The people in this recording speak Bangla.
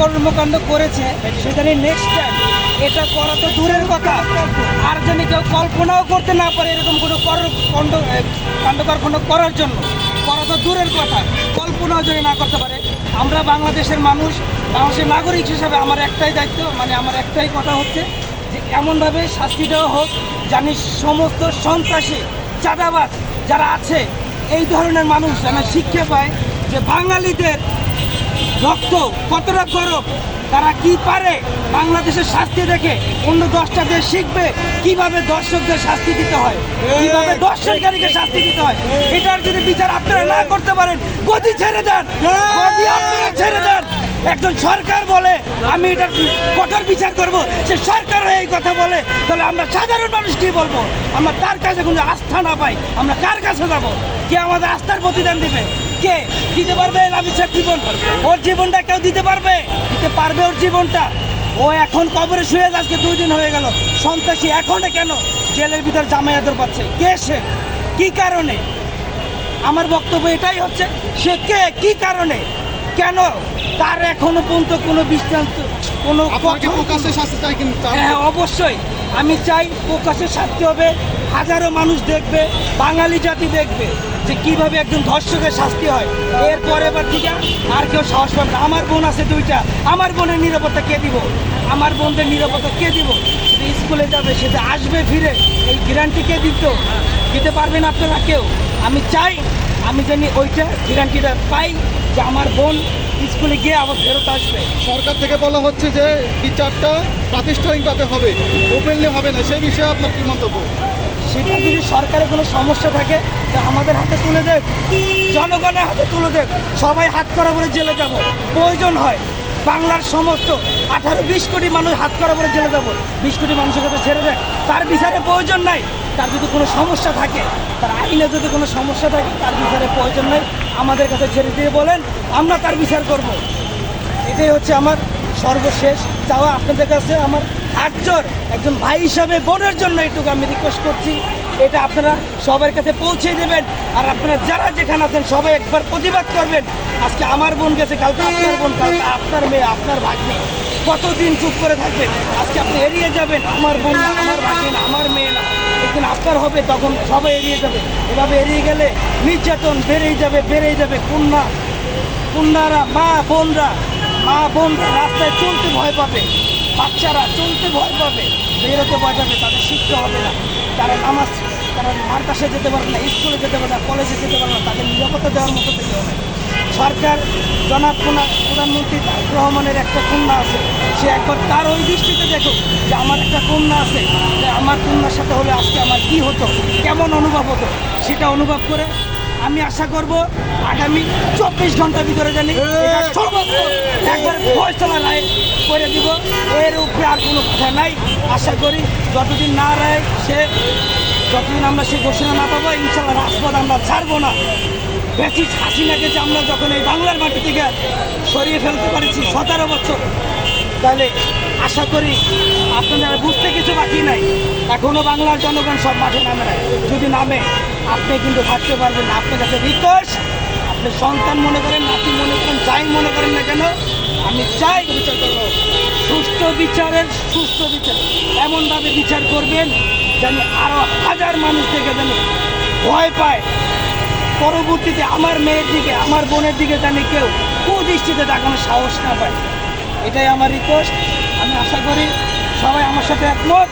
কর্মকাণ্ড করেছে সেটা নিয়ে নেক্সট টাইম এটা করা তো দূরের কথা, আর যেন কেউ কল্পনাও করতে না পারে এরকম কোনো কাণ্ডকর্ম করার জন্য, করা তো দূরের কথা, কল্পনাও যদি না করতে পারে। আমরা বাংলাদেশের মানুষ, বাংলাদেশের নাগরিক হিসাবে আমার একটাই দায়িত্ব, মানে আমার একটাই কথা হচ্ছে যে এমনভাবে শাস্তি দেওয়া হোক জানি সমস্ত সন্ত্রাসী চাঁদাবাজ যারা আছে এই ধরনের মানুষ যেন শিক্ষা পায় যে বাঙালিদের রক্ত কতটা গরম, তারা কি পারে বাংলাদেশের শাস্তি দেখে অন্য 10টা দেশ শিখবে কিভাবে দর্শকদের শাস্তি দিতে হয়, কিভাবে দর্শনকারীকে শাস্তি দিতে হয়। এটার যদি বিচার আপনারা না করতে পারেন গদি ছেড়ে দেন, গদি আপনারা ছেড়ে দেন। একজন সরকার বলে আমি এটা কঠোর বিচার করব, সে সরকার হয়ে এই কথা বলে, তাহলে আমরা সাধারণ মানুষ কি বলবো? আমরা তার কাছে কোনো আস্থা না পাই আমরা কার কাছে যাবো? কে আমাদের আস্থার প্রতিদান দিবে? কে দিতে পারবে? রাবিচার জীবন, ওর জীবনটা কেউ দিতে পারবে? দিতে পারবে ওর জীবনটা? ও এখন কবরে শুয়ে আজকে 2 দিন হয়ে গেল, সন্ত্রাসী এখনো কেন জেলের ভিতর জামায়াতের পাচ্ছে? কে সে? কি কারণে? আমার বক্তব্য এটাই হচ্ছে, সে কে, কি কারণে, কেন? তার এখনো পর্যন্ত কোনো দৃষ্টান্ত, কোনো প্রকাশ্যে শাস্তি চাই কিন্তু। হ্যাঁ অবশ্যই আমি চাই প্রকাশ্যে শাস্তি হবে, হাজারো মানুষ দেখবে, বাঙালি জাতি দেখবে যে কিভাবে একজন ধর্ষকের শাস্তি হয়। এরপরে এবার ঠিক আর কেউ সাহস পাবে না। আমার বোন আছে 2টা, আমার বোনের নিরাপত্তা কে দিব? আমার বোনদের নিরাপত্তা কে দিব? সেটা স্কুলে যাবে, সেটা আসবে ফিরে, এই গ্যারান্টি কে দিতে পারবেন আপনারা কেউ? আমি চাই আমি জানি ওইটা গ্যারান্টিটা পাই যে আমার বোন স্কুলে গিয়ে আবার ফেরত আসবে। সরকার থেকে বলা হচ্ছে যে বিচারটা প্রাতিষ্ঠানিকভাবে হবে, ওপেনলি হবে না, সেই বিষয়ে আপনার কি মন্তব্য? সেটা যদি সরকারের কোনো সমস্যা থাকে তা আমাদের হাতে তুলে দেখ, জনগণের হাতে তুলে দেখ, সবাই হাত করা করে জেলে যাব। প্রয়োজন হয় বাংলার সমস্ত 18-20 কোটি মানুষ হাত করা করে জেলে যাব, 20 কোটি মানুষের কাছে ছেড়ে দেয়, তার বিচারের প্রয়োজন নাই। তার যদি কোনো সমস্যা থাকে, তার আইনে যদি কোনো সমস্যা থাকে, তার বিচারের প্রয়োজন নাই, আমাদের কাছে ছেড়ে দিয়ে বলেন, আমরা তার বিচার করব। এটাই হচ্ছে আমার সর্বশেষ চাওয়া আপনাদের কাছে। আমার হাতজোড় একজন ভাই হিসাবে বোনের জন্য এইটুকু আমি রিকোয়েস্ট করছি, এটা আপনারা সবার কাছে পৌঁছে দেবেন। আর আপনারা যারা যেখানে আছেন সবাই একবার প্রতিবাদ করবেন। আজকে আমার বোন গেছে, কালকে আপনার বোন, কালকে আপনার মেয়ে, আপনার ভাগ্নি, কতদিন চুপ করে থাকবেন? আজকে আপনি এড়িয়ে যাবেন, আমার বোন না, আমার ভাগ্নি না, আমার মেয়ে না, একদিন আপনার হবে, তখন সবাই এড়িয়ে যাবে। এভাবে এড়িয়ে গেলে নির্যাতন বেড়েই যাবে। কন্যারা, মা বোনরা রাস্তায় চলতে ভয় পাবে, বাচ্চারা চলতে ভয় পাবে, বেরোতে ভয় পাবে, তাদের শিখতে হবে না, তারা মাদ্রাসায় যেতে পারবে না, স্কুলে যেতে পারবে না, কলেজে যেতে পারবে না, তাদের নিরাপত্তা দেওয়ার মতো থেকে হবে। সরকার জনাব প্রধানমন্ত্রী তারেক রহমানের একটা কন্যা আছে, সে একবার তার ওই দৃষ্টিতে দেখুক যে আমার একটা কন্যা আছে, যে আমার কন্যার সাথে হলে আজকে আমার কী হতো, কেমন অনুভব হতো, সেটা অনুভব করে আমি আশা করব আগামী 24 ঘন্টার ভিতরে জানি সমস্ত একবার ফয়সালা রায় করে দিব। এর উপরে আর কোনো কথা নাই। আশা করি যতদিন না রায় যতদিন আমরা সে ঘোষণা না পাবো, ইনশাল্লাহ রাজপথ আমরা ছাড়বো না। বেশি হাসিনাকে যে আমরা যখন এই বাংলার মাটি থেকে সরিয়ে ফেলতে পারছি 17 বছর, তাহলে আশা করি আপনারা বুঝতে কিছু বাকি নাই। এখনও বাংলার জনগণ সব মাঠে নামে নাই, যদি নামে আপনি কিন্তু থাকতে পারবেন না। আপনার কাছে রিকোয়েস্ট, আপনি সন্তান মনে করেন, নাতি মনে করেন, যাই মনে করেন না কেন, আমি চাই সুষ্ঠু বিচার এমনভাবে বিচার করবেন যেন আরও হাজার মানুষ থেকে যেন ভয় পায়, পরবর্তীতে আমার মেয়ের দিকে, আমার বোনের দিকে যেন কেউ কুদৃষ্টিতে তাকানোর সাহস না পায়। এটাই আমার রিকোয়েস্ট। আমি আশা করি সবাই আমার সাথে একমত।